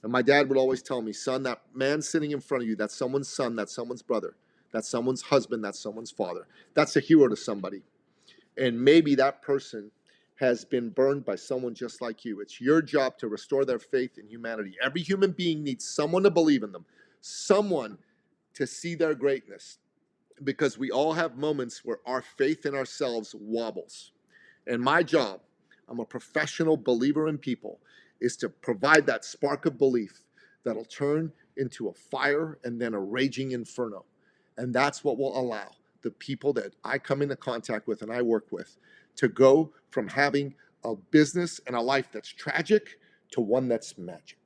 And my dad would always tell me, son, that man sitting in front of you, that's someone's son, that's someone's brother, that's someone's husband, that's someone's father. That's a hero to somebody. And maybe that person has been burned by someone just like you. It's your job to restore their faith in humanity. Every human being needs someone to believe in them, someone to see their greatness, because we all have moments where our faith in ourselves wobbles. And my job, I'm a professional believer in people, is to provide that spark of belief that'll turn into a fire and then a raging inferno. And that's what will allow the people that I come into contact with and I work with to go from having a business and a life that's tragic to one that's magic.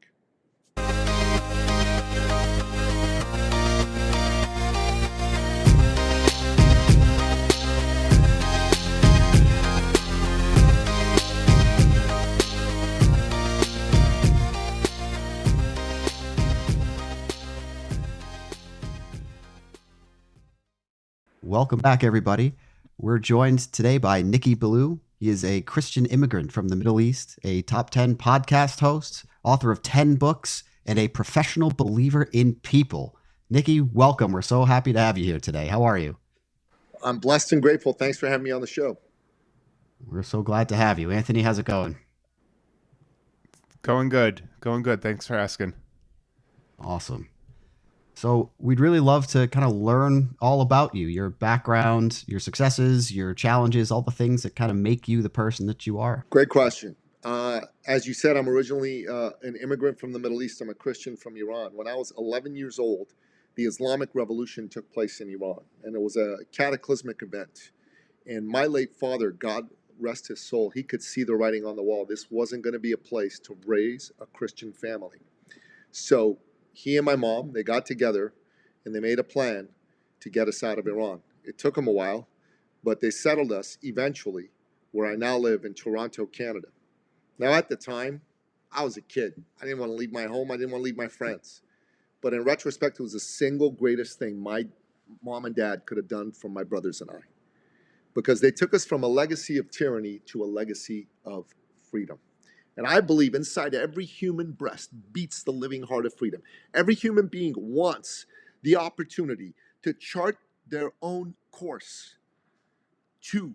Welcome back, everybody. We're joined today by Nikki Billou. He is a Christian immigrant from the Middle East, a top 10 podcast host, author of 10 books, and a professional believer in people. Nikki, welcome. We're so happy to have you here today. How are you? I'm blessed and grateful. Thanks for having me on the show. We're so glad to have you. Anthony, how's it going? Going good. Thanks for asking. Awesome. So we'd really love to kind of learn all about you, your background, your successes, your challenges, all the things that kind of make you the person that you are. Great question. As you said, I'm originally an immigrant from the Middle East. I'm a Christian from Iran. When I was 11 years old, the Islamic Revolution took place in Iran, and it was a cataclysmic event. And my late father, God rest his soul, he could see the writing on the wall. This wasn't going to be a place to raise a Christian family. So he and my mom, they got together and they made a plan to get us out of Iran. It took them a while, but they settled us eventually where I now live in Toronto, Canada. Now, at the time, I was a kid. I didn't want to leave my home. I didn't want to leave my friends. But in retrospect, it was the single greatest thing my mom and dad could have done for my brothers and I, because they took us from a legacy of tyranny to a legacy of freedom. And I believe inside every human breast beats the living heart of freedom. Every human being wants the opportunity to chart their own course, to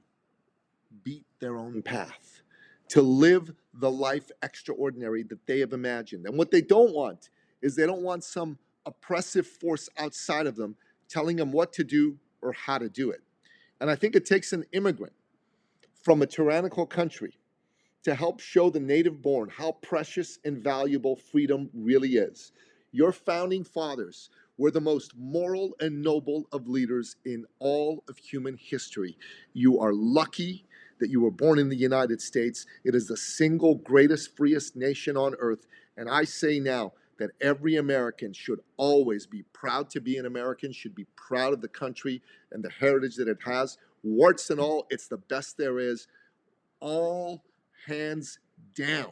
beat their own path, to live the life extraordinary that they have imagined. And what they don't want is they don't want some oppressive force outside of them telling them what to do or how to do it. And I think it takes an immigrant from a tyrannical country to help show the native born how precious and valuable freedom really is. Your founding fathers were the most moral and noble of leaders in all of human history. You are lucky that you were born in the United States. It is the single greatest, freest nation on earth. And I say now that every American should always be proud to be an American, should be proud of the country and the heritage that it has. Warts and all, it's the best there is. All hands down,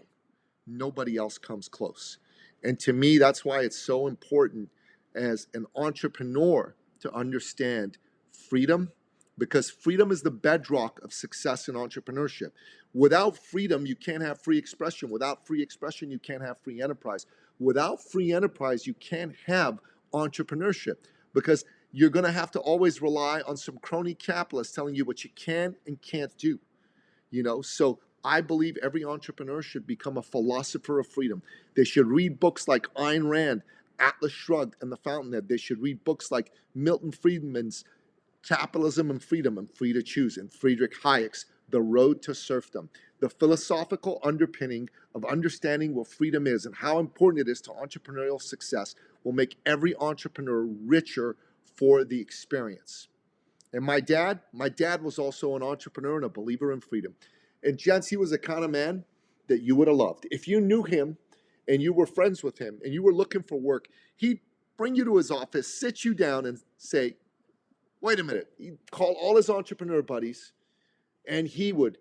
nobody else comes close. And to me, that's why it's so important as an entrepreneur to understand freedom, because freedom is the bedrock of success in entrepreneurship. Without freedom, you can't have free expression. Without free expression, you can't have free enterprise. Without free enterprise, you can't have entrepreneurship, because you're going to have to always rely on some crony capitalists telling you what you can and can't do. So I believe every entrepreneur should become a philosopher of freedom. They should read books like Ayn Rand, Atlas Shrugged, and The Fountainhead. They should read books like Milton Friedman's Capitalism and Freedom and Free to Choose, and Friedrich Hayek's The Road to Serfdom. The philosophical underpinning of understanding what freedom is and how important it is to entrepreneurial success will make every entrepreneur richer for the experience. And my dad was also an entrepreneur and a believer in freedom. And gents, he was the kind of man that you would have loved. If you knew him and you were friends with him and you were looking for work, he'd bring you to his office, sit you down and say, wait a minute. He'd call all his entrepreneur buddies and he would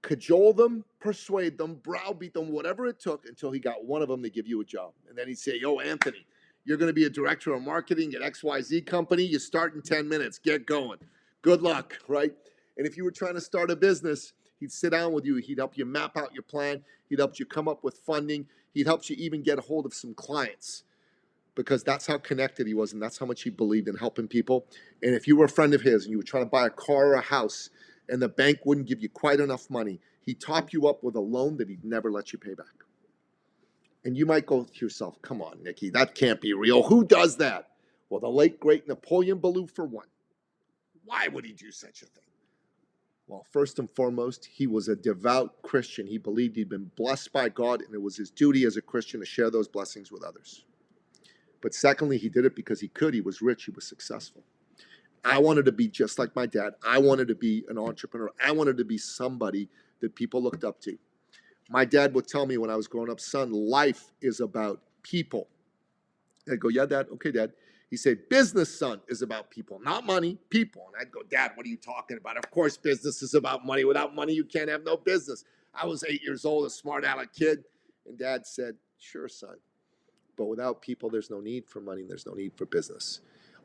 cajole them, persuade them, browbeat them, whatever it took, until he got one of them to give you a job. And then he'd say, yo, Anthony, you're going to be a director of marketing at XYZ company. You start in 10 minutes. Get going. Good luck, right? And if you were trying to start a business, he'd sit down with you. He'd help you map out your plan. He'd help you come up with funding. He'd help you even get a hold of some clients because that's how connected he was and that's how much he believed in helping people. And if you were a friend of his and you were trying to buy a car or a house and the bank wouldn't give you quite enough money, he'd top you up with a loan that he'd never let you pay back. And you might go to yourself, come on, Nikki, that can't be real. Who does that? Well, the late, great Napoleon Billou, for one. Why would he do such a thing? Well, first and foremost, he was a devout Christian. He believed he'd been blessed by God, and it was his duty as a Christian to share those blessings with others. But secondly, he did it because he could. He was rich. He was successful. I wanted to be just like my dad. I wanted to be an entrepreneur. I wanted to be somebody that people looked up to. My dad would tell me when I was growing up, son, life is about people. I'd go, yeah, Dad. Okay, Dad. He'd say, business, son, is about people, not money, people. And I'd go, Dad, what are you talking about? Of course, business is about money. Without money, you can't have no business. I was 8 years old, a smart aleck kid. And Dad said, sure, son. But without people, there's no need for money. There's no need for business.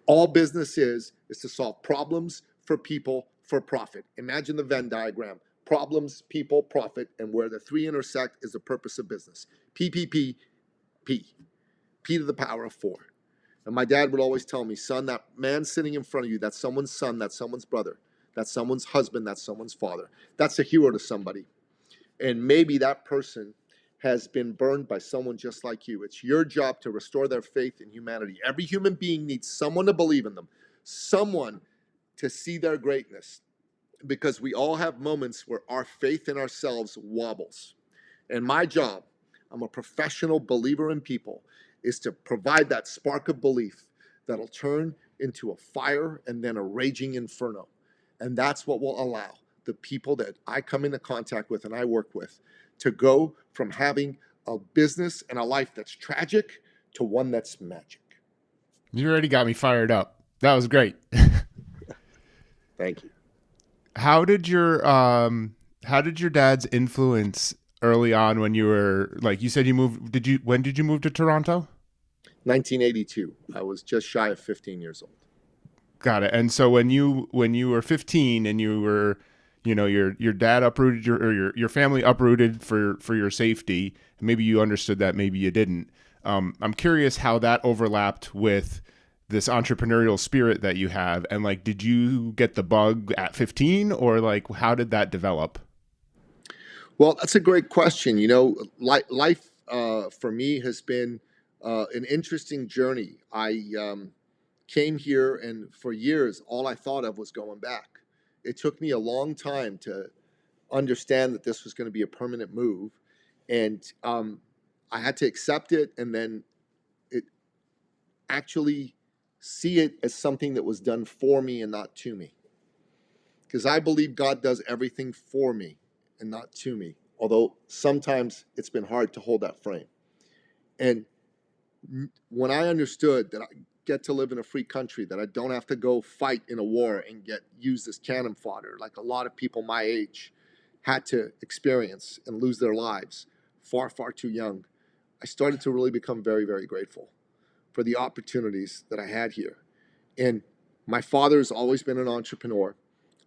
All business is to solve problems for people for profit. Imagine the Venn diagram. Problems, people, profit, and where the three intersect is the purpose of business. P, P, P, P. P to the power of 4. And my dad would always tell me, son, that man sitting in front of you, that's someone's son, that's someone's brother, that's someone's husband, that's someone's father. That's a hero to somebody. And maybe that person has been burned by someone just like you. It's your job to restore their faith in humanity. Every human being needs someone to believe in them, someone to see their greatness, because we all have moments where our faith in ourselves wobbles. And my job, I'm a professional believer in people, is to provide that spark of belief that'll turn into a fire and then a raging inferno. And that's what will allow the people that I come into contact with and I work with to go from having a business and a life that's tragic to one that's magic. You already got me fired up. That was great. Thank you. How did your dad's influence early on when you were, like you said you moved, when did you move to Toronto? 1982. I was just shy of 15 years old. Got it. And so when you were 15 and you were, your dad uprooted your family uprooted for your safety, maybe you understood that, maybe you didn't. I'm curious how that overlapped with this entrepreneurial spirit that you have, and like, did you get the bug at 15, or like, how did that develop? Well, that's a great question. Life for me has been an interesting journey. I came here, and for years, all I thought of was going back. It took me a long time to understand that this was going to be a permanent move, and I had to accept it, and then it actually see it as something that was done for me and not to me. Because I believe God does everything for me and not to me, although sometimes it's been hard to hold that frame. And when I understood that I get to live in a free country, that I don't have to go fight in a war and get used as cannon fodder like a lot of people my age had to experience and lose their lives far, far too young, I started to really become very, very grateful for the opportunities that I had here. And my father's always been an entrepreneur.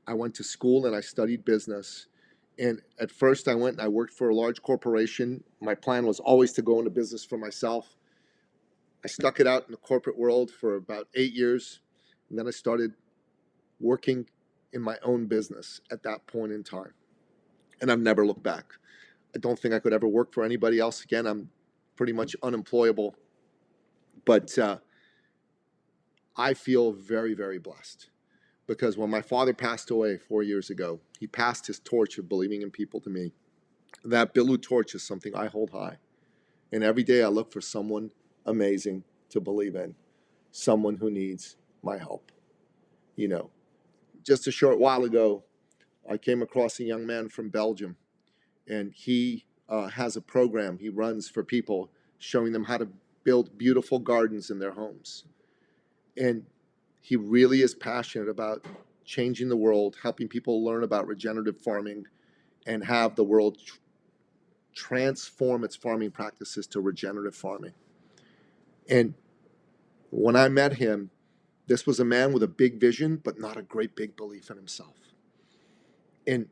I went to school and I studied business. And at first I went and I worked for a large corporation. My plan was always to go into business for myself. I stuck it out in the corporate world for about 8 years. And then I started working in my own business at that point in time. And I've never looked back. I don't think I could ever work for anybody else again. I'm pretty much unemployable. But I feel very, very blessed. Because when my father passed away 4 years ago, he passed his torch of believing in people to me. That Billou torch is something I hold high. And every day I look for someone amazing to believe in, someone who needs my help. Just a short while ago, I came across a young man from Belgium, and he has a program he runs for people, showing them how to build beautiful gardens in their homes. And he really is passionate about changing the world, helping people learn about regenerative farming and have the world transform its farming practices to regenerative farming. And when I met him, this was a man with a big vision, but not a great big belief in himself. And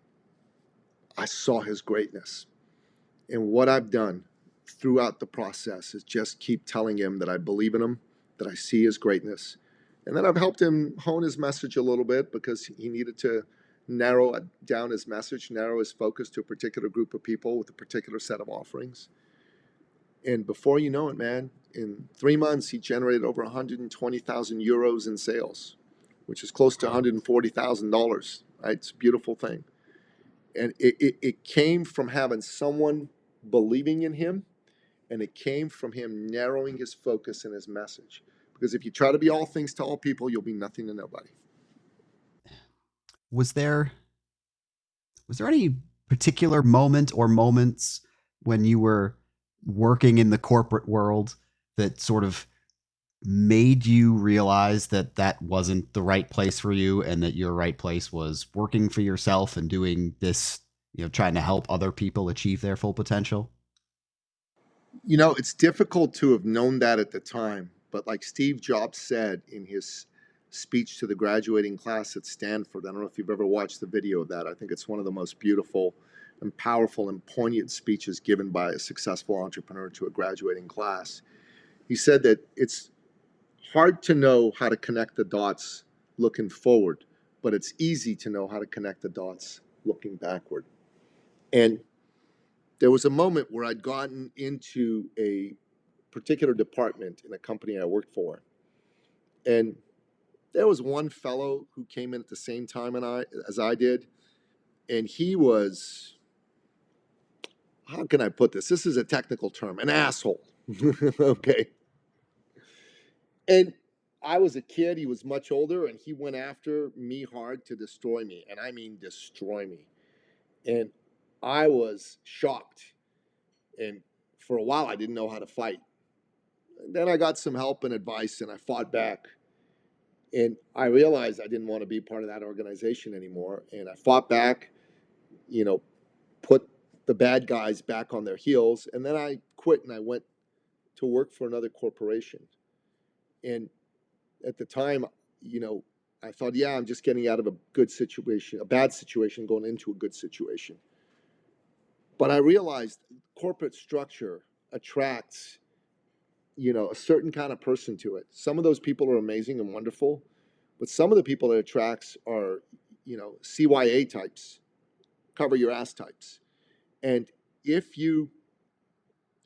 I saw his greatness. And what I've done throughout the process is just keep telling him that I believe in him, that I see his greatness. And then I've helped him hone his message a little bit because he needed to narrow down his message, narrow his focus to a particular group of people with a particular set of offerings. And before you know it, man, in 3 months, he generated over 120,000 euros in sales, which is close to $140,000, right? It's a beautiful thing. And it came from having someone believing in him, and it came from him narrowing his focus and his message. Because if you try to be all things to all people, you'll be nothing to nobody. Was there any particular moment or moments when you were working in the corporate world that sort of made you realize that that wasn't the right place for you, and that your right place was working for yourself and doing this, trying to help other people achieve their full potential? It's difficult to have known that at the time, but like Steve Jobs said in his speech to the graduating class at Stanford, I don't know if you've ever watched the video of that. I think it's one of the most beautiful and powerful and poignant speeches given by a successful entrepreneur to a graduating class. He said that it's hard to know how to connect the dots looking forward, but it's easy to know how to connect the dots looking backward. And there was a moment where I'd gotten into a particular department in a company I worked for. And there was one fellow who came in at the same time as I did. And he was, how can I put this? This is a technical term, an asshole. Okay. And I was a kid, he was much older, and he went after me hard to destroy me. And I mean destroy me. And I was shocked. And for a while, I didn't know how to fight. And then I got some help and advice, and I fought back. And I realized I didn't want to be part of that organization anymore. And I fought back, put the bad guys back on their heels. And then I quit and I went to work for another corporation. And at the time, I thought, yeah, I'm just getting out of a good situation, a bad situation, going into a good situation. But I realized corporate structure attracts, a certain kind of person to it. Some of those people are amazing and wonderful, but some of the people it attracts are, CYA types, cover your ass types. And if you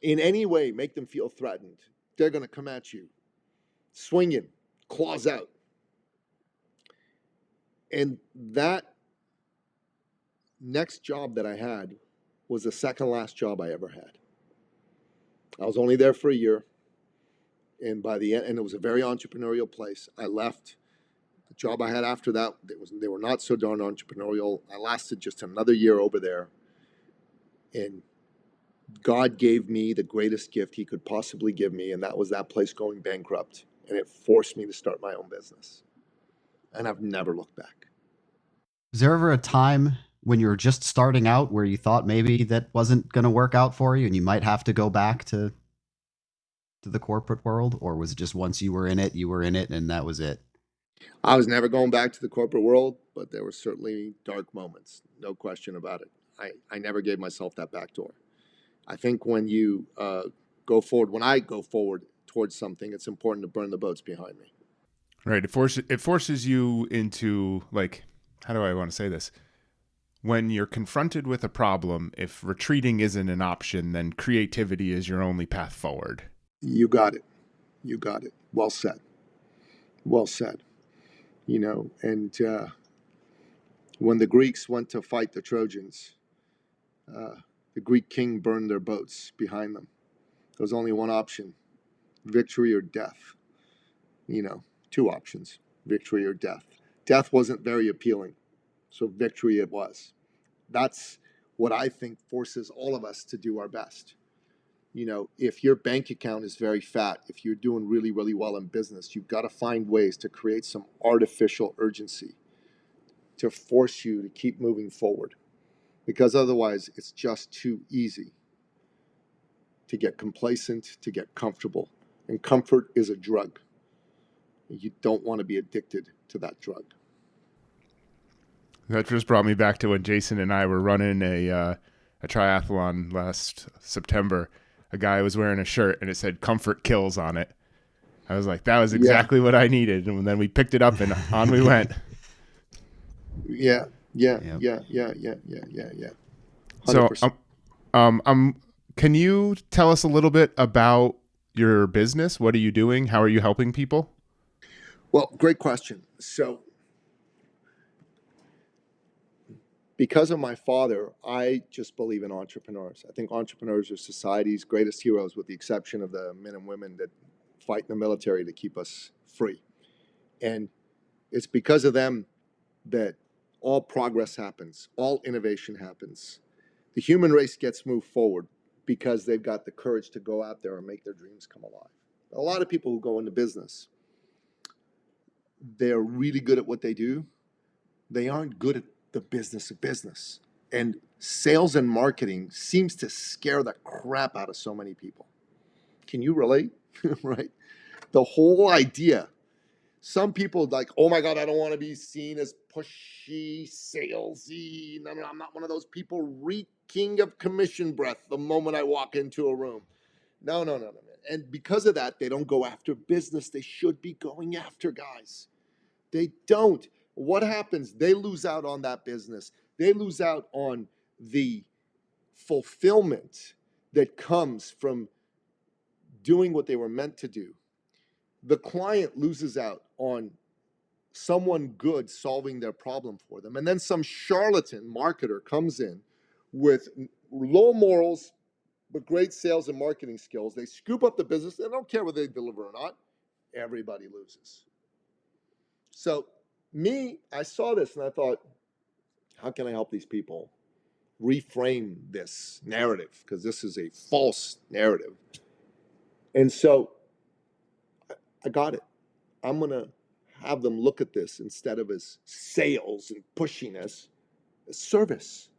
in any way make them feel threatened, they're going to come at you, swinging, claws out. And that next job that I had was the second last job I ever had. I was only there for a year. And by the end, and it was a very entrepreneurial place. I left. The job I had after that, they were not so darn entrepreneurial. I lasted just another year over there. And God gave me the greatest gift he could possibly give me, and that was that place going bankrupt. And it forced me to start my own business. And I've never looked back. Was there ever a time when you were just starting out where you thought maybe that wasn't going to work out for you and you might have to go back to the corporate world? Or was it just once you were in it, and that was it? I was never going back to the corporate world, but there were certainly dark moments. No question about it. I never gave myself that back door. I think when you go forward, when I go forward towards something, it's important to burn the boats behind me. Right. It forces you into, like, how do I want to say this? When you're confronted with a problem, if retreating isn't an option, then creativity is your only path forward. You got it. You got it. Well said. Well said. And when the Greeks went to fight the Trojans, the Greek king burned their boats behind them. There was only one option, victory or death. 2 options, victory or death. Death wasn't very appealing, so victory it was. That's what I think forces all of us to do our best. If your bank account is very fat, if you're doing really, really well in business, you've got to find ways to create some artificial urgency to force you to keep moving forward. Because otherwise, it's just too easy to get complacent, to get comfortable. And comfort is a drug. You don't want to be addicted to that drug. That just brought me back to when Jason and I were running a triathlon last September. a guy was wearing a shirt and it said "Comfort Kills" on it. I was like, that was Yeah. exactly what I needed. And then we picked it up and on we went. Yeah. Yep. Yeah. So, 100%. can you tell us a little bit about your business? What are you doing? How are you helping people? Well, great question. So, because of my father, I just believe in entrepreneurs. I think entrepreneurs are society's greatest heroes, with the exception of the men and women that fight in the military to keep us free. And it's because of them that all progress happens, all innovation happens. The human race gets moved forward because they've got the courage to go out there and make their dreams come alive. A lot of people who go into business, they're really good at what they do. They aren't good at the business of business. And sales and marketing seems to scare the crap out of so many people. Can you relate? Right? The whole idea. Some people like, oh my God, I don't want to be seen as pushy, salesy. No, I'm not one of those people reeking of commission breath the moment I walk into a room. No. And because of that, they don't go after business they should be going after, guys. They don't. What happens? They lose out on that business. They lose out on the fulfillment that comes from doing what they were meant to do. The client loses out on someone good solving their problem for them. And then some charlatan marketer comes in with low morals, but great sales and marketing skills. They scoop up the business. They don't care whether they deliver or not. Everybody loses. So I saw this and I thought, how can I help these people reframe this narrative? Because this is a false narrative. And so I got it. I'm going to have them look at this instead of as sales and pushiness, as service.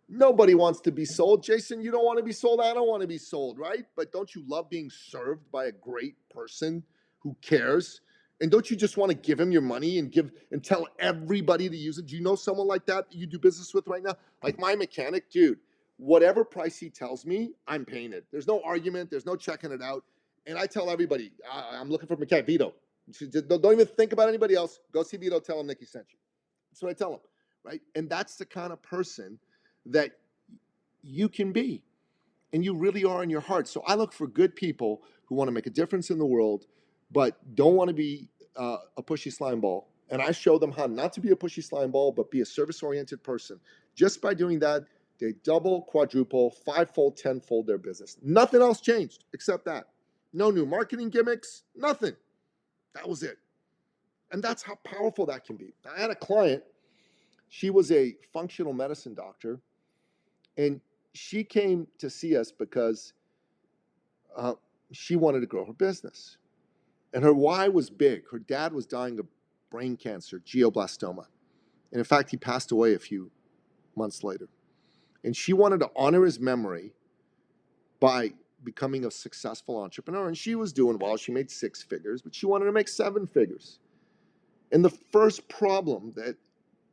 Nobody wants to be sold. Jason, you don't want to be sold. I don't want to be sold, right? But don't you love being served by a great person who cares? And don't you just want to give him your money and tell everybody to use it? Do you know someone like that you do business with right now? Like my mechanic, dude, whatever price he tells me, I'm paying it. There's no argument. There's no checking it out. And I tell everybody, I'm looking for a mechanic. Vito, don't even think about anybody else. Go see Vito. Tell him Nikki sent you. That's what I tell him, right? And that's the kind of person that you can be. And you really are in your heart. So I look for good people who want to make a difference in the world, but don't want to be a pushy slime ball. And I show them how not to be a pushy slime ball, but be a service-oriented person. Just by doing that, they double, quadruple, fivefold, tenfold their business. Nothing else changed except that. No new marketing gimmicks, nothing. That was it. And that's how powerful that can be. I had a client, she was a functional medicine doctor, and she came to see us because she wanted to grow her business. And her why was big. Her dad was dying of brain cancer, glioblastoma. And in fact, he passed away a few months later. And she wanted to honor his memory by becoming a successful entrepreneur. And she was doing well. She made 6 figures, but she wanted to make 7 figures. And the first problem that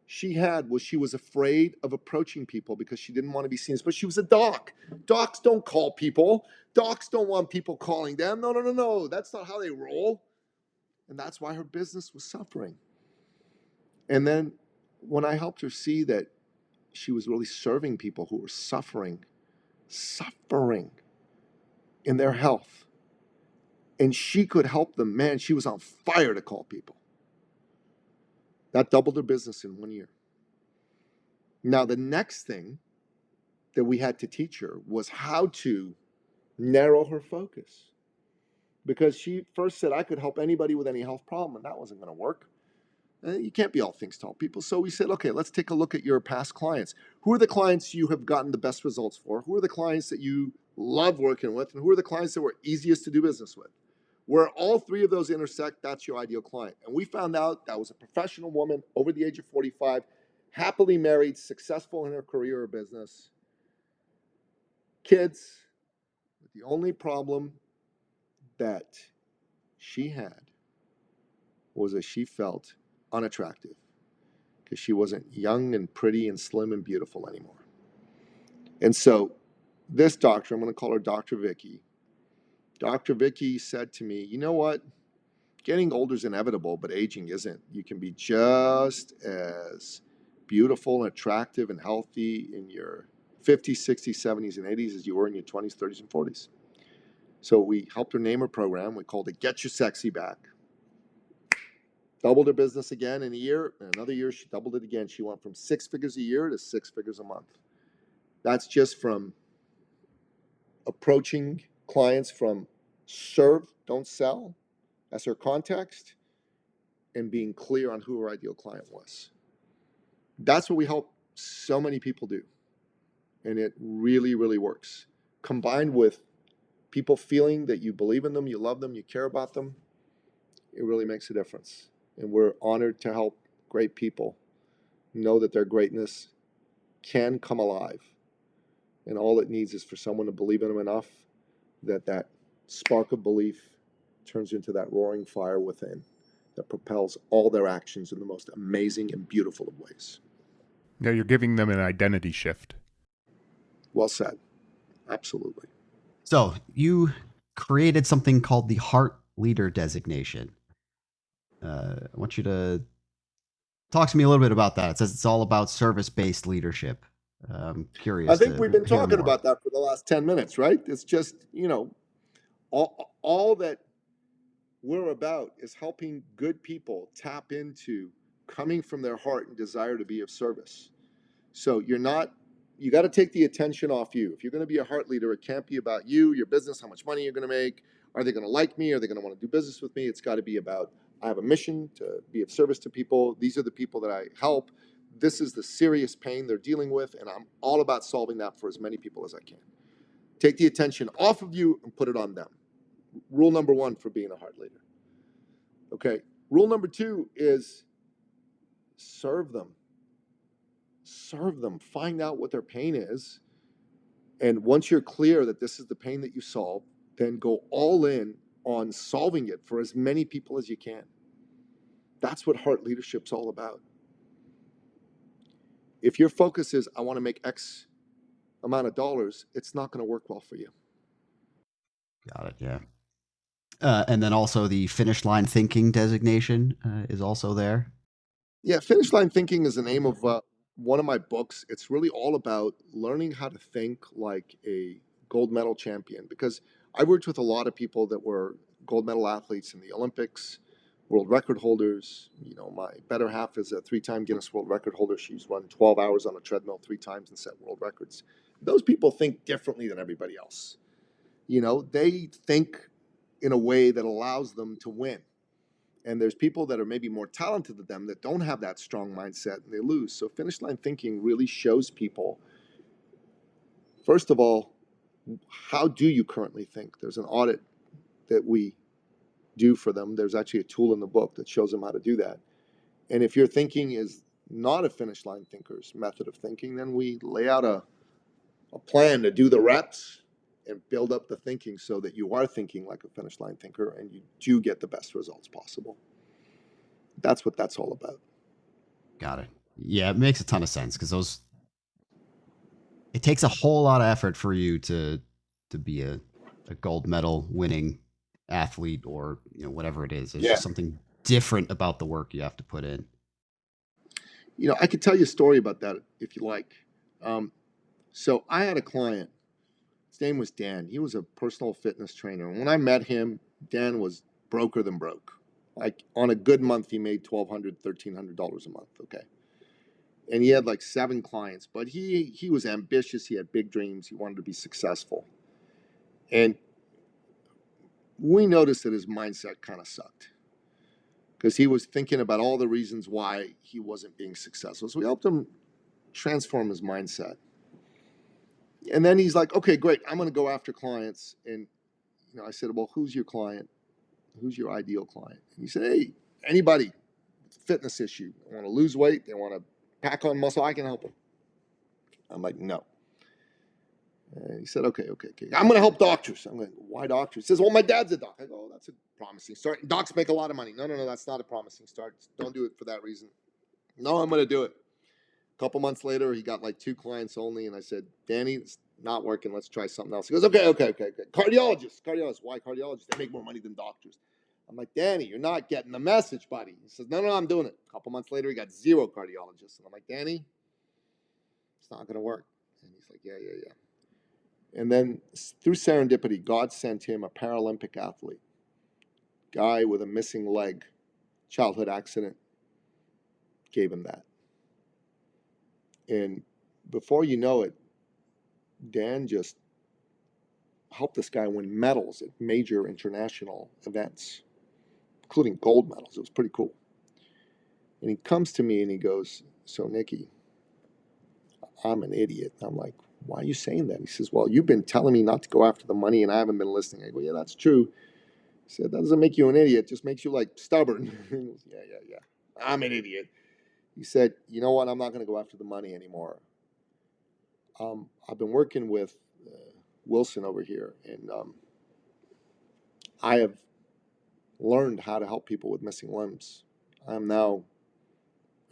she had was she was afraid of approaching people because she didn't want to be seen. But she was a doc. Docs don't call people. Docs don't want people calling them. No. That's not how they roll. And that's why her business was suffering. And then when I helped her see that she was really serving people who were suffering in their health, and she could help them, man, she was on fire to call people. That doubled her business in 1 year. Now, the next thing that we had to teach her was how to narrow her focus. Because she first said, I could help anybody with any health problem, and that wasn't going to work. You can't be all things to all people. So we said, okay, let's take a look at your past clients. Who are the clients you have gotten the best results for? Who are the clients that you love working with? And who are the clients that were easiest to do business with? Where all 3 of those intersect, that's your ideal client. And we found out that was a professional woman over the age of 45, happily married, successful in her career or business, kids. The only problem that she had was that she felt unattractive because she wasn't young and pretty and slim and beautiful anymore. And so this doctor, I'm going to call her Dr. Vicky, Dr. Vicky said to me, you know what? Getting older is inevitable, but aging isn't. You can be just as beautiful and attractive and healthy in your 50s, 60s, 70s, and 80s as you were in your 20s, 30s, and 40s. So we helped her name her program. We called it Get Your Sexy Back. Doubled her business again in a year. And another year, she doubled it again. She went from 6 figures a year to 6 figures a month. That's just from approaching clients from serve, don't sell, as her context, and being clear on who her ideal client was. That's what we help so many people do. And it really, really works. Combined with people feeling that you believe in them, you love them, you care about them, it really makes a difference. And we're honored to help great people know that their greatness can come alive. And all it needs is for someone to believe in them enough that that spark of belief turns into that roaring fire within that propels all their actions in the most amazing and beautiful of ways. Yeah, you're giving them an identity shift. Well said. Absolutely. So you created something called the Heart Leader designation. I want you to talk to me a little bit about that. It says it's all about service-based leadership. I'm curious. I think we've been hear talking more. about that for the last 10 minutes, right? It's just, all that we're about is helping good people tap into coming from their heart and desire to be of service. So you got to take the attention off you. If you're going to be a heart leader, it can't be about you, your business, how much money you're going to make. Are they going to like me? Are they going to want to do business with me? It's got to be about, I have a mission to be of service to people. These are the people that I help. This is the serious pain they're dealing with, and I'm all about solving that for as many people as I can. Take the attention off of you and put it on them. Rule number 1 for being a heart leader. Okay. Rule number 2 is serve them. Serve them. Find out what their pain is. And once you're clear that this is the pain that you solve, then go all in on solving it for as many people as you can. That's what heart leadership's all about. If your focus is, I want to make X amount of dollars, it's not going to work well for you. Got it. Yeah. And then also the finish line thinking designation is also there. Yeah, finish line thinking is the name of one of my books. It's really all about learning how to think like a gold medal champion, because I worked with a lot of people that were gold medal athletes in the Olympics, world record holders. My better half is a 3-time Guinness World Record holder. She's run 12 hours on a treadmill 3 times and set world records. Those people think differently than everybody else. They think in a way that allows them to win. And there's people that are maybe more talented than them that don't have that strong mindset and they lose. So finish line thinking really shows people, first of all, how do you currently think? There's an audit that we do for them. There's actually a tool in the book that shows them how to do that. And if your thinking is not a finish line thinker's method of thinking, then we lay out a plan to do the reps and build up the thinking so that you are thinking like a finish line thinker and you do get the best results possible. That's what that's all about. Got it. Yeah, it makes a ton of sense because it takes a whole lot of effort for you to be a gold medal winning athlete or whatever it is. There's just something different about the work you have to put in. I could tell you a story about that if you like. So I had a client. His name was Dan. He was a personal fitness trainer. And when I met him, Dan was broker than broke. Like on a good month, he made $1,200, $1,300 a month. Okay. And he had like 7 clients, but he was ambitious. He had big dreams. He wanted to be successful. And we noticed that his mindset kind of sucked because he was thinking about all the reasons why he wasn't being successful. So we helped him transform his mindset. And then he's like, okay, great. I'm going to go after clients. And, I said, well, who's your client? Who's your ideal client? And he said, hey, anybody, fitness issue. They want to lose weight. They want to pack on muscle. I can help them. I'm like, no. And he said, okay. I'm going to help doctors. I'm like, why doctors? He says, well, my dad's a doc. I go, oh, that's a promising start. Docs make a lot of money. No, that's not a promising start. Don't do it for that reason. No, I'm going to do it. A couple months later, he got like 2 clients only. And I said, Danny, not working. Let's try something else. He goes, okay. Cardiologist. Why cardiologists? They make more money than doctors. I'm like, Danny, you're not getting the message, buddy. He says, no, I'm doing it. A couple months later, he got 0 cardiologists. And I'm like, Danny, it's not going to work. And he's like, yeah. And then through serendipity, God sent him a Paralympic athlete, guy with a missing leg, childhood accident, gave him that. And before you know it, Dan just helped this guy win medals at major international events, including gold medals. It was pretty cool. And he comes to me and he goes, so Nikki, I'm an idiot. I'm like, why are you saying that? He says, well, you've been telling me not to go after the money and I haven't been listening. I go, yeah, that's true. He said, that doesn't make you an idiot. It just makes you like stubborn. He goes, yeah. I'm an idiot. He said, you know what? I'm not going to go after the money anymore. I've been working with Wilson over here, and I have learned how to help people with missing limbs. I'm now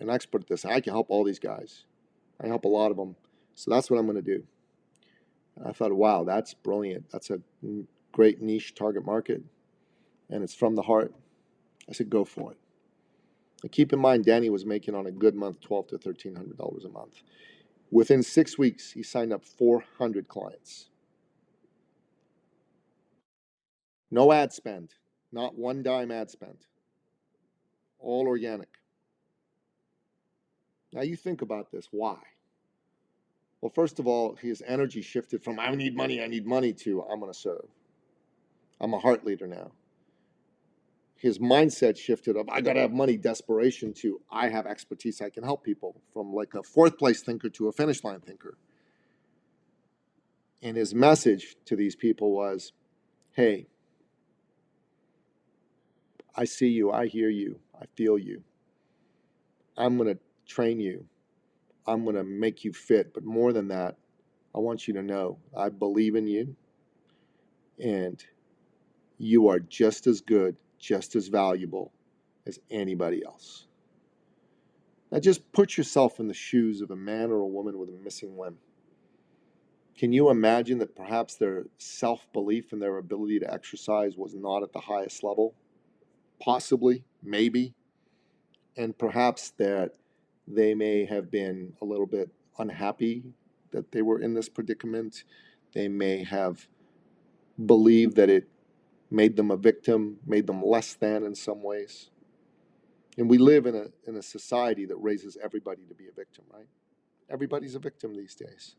an expert at this. I can help all these guys. I help a lot of them. So that's what I'm going to do. And I thought, wow, that's brilliant. That's a great niche target market, and it's from the heart. I said, go for it. And keep in mind, Danny was making on a good month $1,200 to $1,300 a month. Within 6 weeks, he signed up 400 clients. No ad spend, not one dime ad spend. All organic. Now you think about this. Why? Well, first of all, his energy shifted from I need money to I'm going to serve. I'm a heart leader now. His mindset shifted of I got to have money, desperation, to I have expertise, I can help people, from like a fourth place thinker to a finish line thinker. And his message to these people was, hey, I see you, I hear you, I feel you. I'm going to train you. I'm going to make you fit. But more than that, I want you to know I believe in you, and you are just as good, just as valuable as anybody else. Now just put yourself in the shoes of a man or a woman with a missing limb. Can you imagine that perhaps their self-belief and their ability to exercise was not at the highest level? Possibly, maybe. And perhaps that they may have been a little bit unhappy that they were in this predicament. They may have believed that it made them a victim, made them less than in some ways. And we live in a society that raises everybody to be a victim, right? Everybody's a victim these days.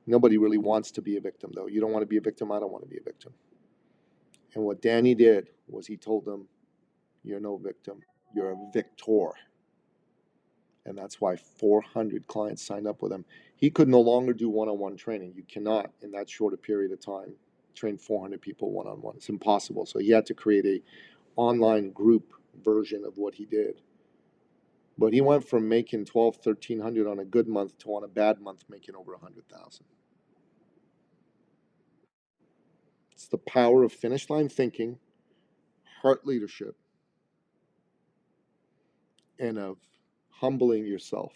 Nobody really wants to be a victim, though. You don't want to be a victim, I don't want to be a victim. And what Danny did was he told them, you're no victim, you're a victor. And that's why 400 clients signed up with him. He could no longer do one-on-one training. You cannot, in that short a period of time, train 400 people one-on-one. It's impossible. So he had to create a online group version of what he did. But he went from making 1,200, 1,300 on a good month to on a bad month making over 100,000. It's the power of finish line thinking, heart leadership, and of humbling yourself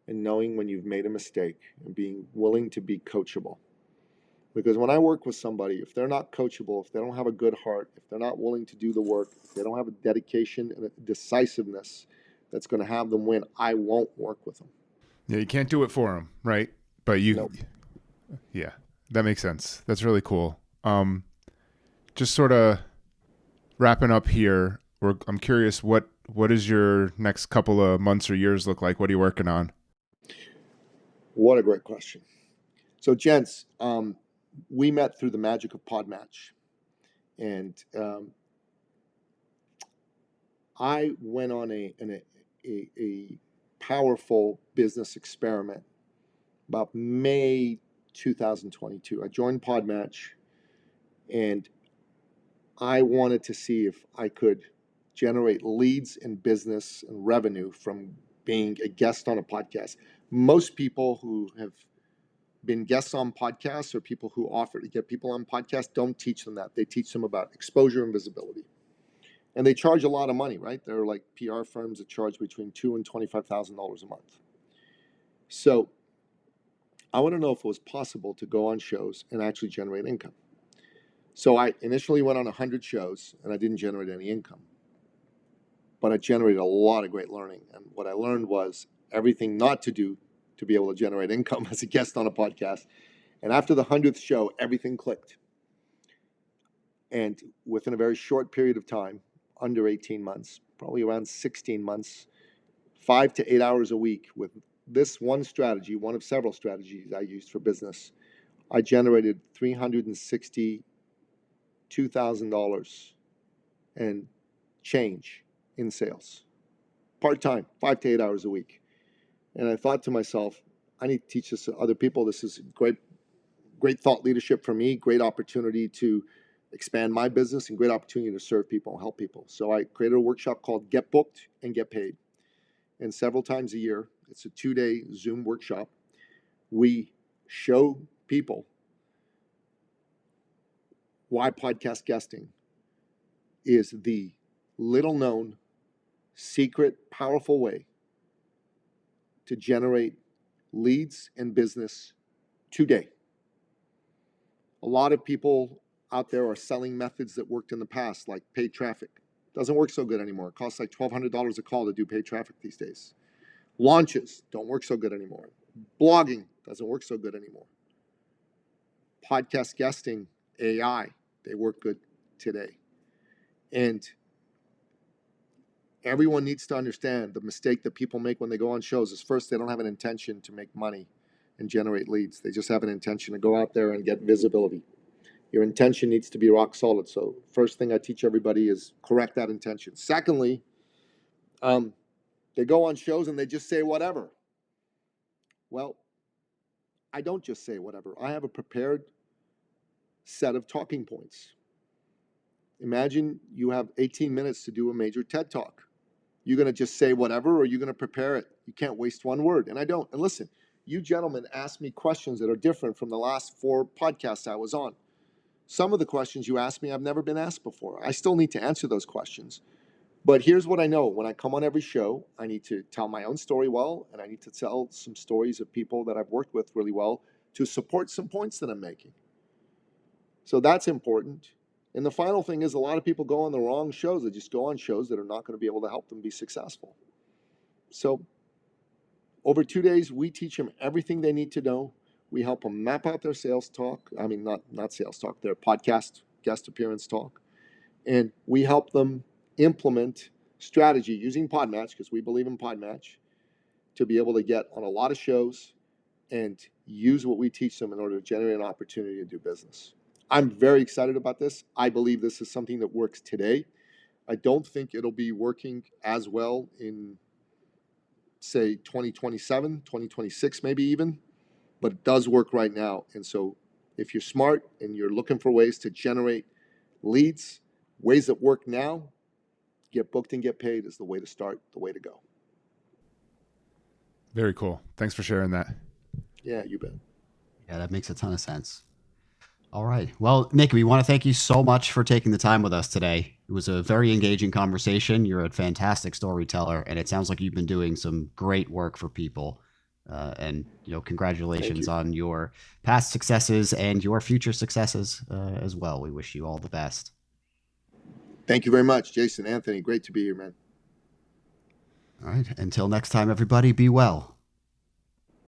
and knowing when you've made a mistake and being willing to be coachable. Because when I work with somebody, if they're not coachable, if they don't have a good heart, if they're not willing to do the work, if they don't have a dedication and a decisiveness that's going to have them win, I won't work with them. Yeah, you can't do it for them, right? But you, Nope. Yeah, that makes sense. That's really cool. Just sort of wrapping up here, I'm curious, what does your next couple of months or years look like? What are you working on? What a great question. So, gents, we met through the magic of Podmatch. And I went on a powerful business experiment about May 2022. I joined Podmatch, and I wanted to see if I could generate leads and business and revenue from being a guest on a podcast. Most people who have been guests on podcasts or people who offer to get people on podcasts don't teach them that. They teach them about exposure and visibility. And they charge a lot of money, right? There are like PR firms that charge between $2,000 and $25,000 a month. So I want to know if it was possible to go on shows and actually generate income. So I initially went on 100 shows and I didn't generate any income, but I generated a lot of great learning. And what I learned was everything not to do to be able to generate income as a guest on a podcast. And after the 100th show, everything clicked. And within a very short period of time, under 18 months, probably around 16 months, 5 to 8 hours a week with this one strategy, one of several strategies I used for business, I generated $362,000 and change in sales, part-time, 5 to 8 hours a week. And I thought to myself, I need to teach this to other people. This is great thought leadership for me, great opportunity to expand my business, and great opportunity to serve people and help people. So I created a workshop called Get Booked and Get Paid. And several times a year, it's a 2-day Zoom workshop. We show people why podcast guesting is the little known, secret, powerful way to generate leads and business today. A lot of people out there are selling methods that worked in the past, like paid traffic. Doesn't work so good anymore. It costs like $1,200 a call to do paid traffic these days. Launches don't work so good anymore. Blogging doesn't work so good anymore. Podcast guesting, AI, they work good today. And everyone needs to understand the mistake that people make when they go on shows is, first, they don't have an intention to make money and generate leads. They just have an intention to go out there and get visibility. Your intention needs to be rock solid. So first thing I teach everybody is correct that intention. Secondly, they go on shows and they just say whatever. Well, I don't just say whatever. I have a prepared set of talking points. Imagine you have 18 minutes to do a major TED Talk. You're going to just say whatever, or you're going to prepare it. You can't waste one word. And I don't. And listen, you gentlemen ask me questions that are different from the last 4 podcasts I was on. Some of the questions you asked me, I've never been asked before. I still need to answer those questions. But here's what I know. When I come on every show, I need to tell my own story well, and I need to tell some stories of people that I've worked with really well to support some points that I'm making. So that's important. And the final thing is, a lot of people go on the wrong shows. They just go on shows that are not going to be able to help them be successful. So over 2 days, we teach them everything they need to know. We help them map out their sales talk. I mean, not sales talk, their podcast guest appearance talk. And we help them implement strategy using Podmatch, because we believe in Podmatch, to be able to get on a lot of shows and use what we teach them in order to generate an opportunity to do business. I'm very excited about this. I believe this is something that works today. I don't think it'll be working as well in, say, 2027, 2026, maybe even, but it does work right now. And so if you're smart and you're looking for ways to generate leads, ways that work now, Get Booked and Get Paid is the way to start, the way to go. Very cool. Thanks for sharing that. Yeah, you bet. Yeah, that makes a ton of sense. All right. Well, Nick, we want to thank you so much for taking the time with us today. It was a very engaging conversation. You're a fantastic storyteller, and it sounds like you've been doing some great work for people. And congratulations on your past successes and your future successes as well. We wish you all the best. Thank you very much, Jason, Anthony. Great to be here, man. All right. Until next time, everybody, be well.